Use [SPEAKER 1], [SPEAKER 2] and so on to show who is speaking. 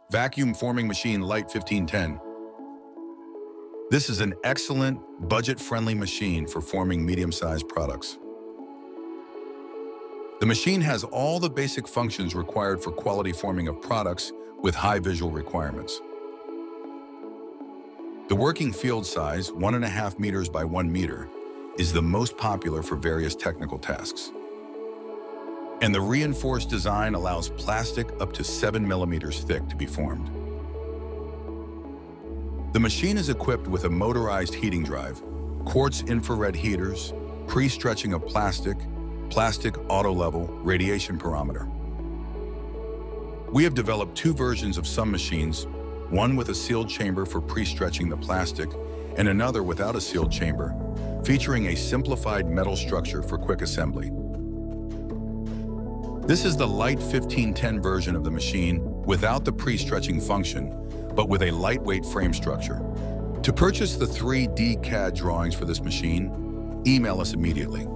[SPEAKER 1] Vacuum forming machine LITE 1510. This is an excellent, budget-friendly machine for forming medium-sized products. The machine has all the basic functions required for quality forming of products with high visual requirements. The working field size, 1.5 meters by 1 meter, is the most popular for various technical tasks. And the reinforced design allows plastic up to 7 millimeters thick to be formed. The machine is equipped with a motorized heating drive, quartz infrared heaters, pre-stretching of plastic auto-level radiation parameter. We have developed two versions of some machines, one with a sealed chamber for pre-stretching the plastic and another without a sealed chamber, featuring a simplified metal structure for quick assembly. This is the LITE 1510 version of the machine without the pre-stretching function, but with a lightweight frame structure. To purchase the 3D CAD drawings for this machine, email us immediately.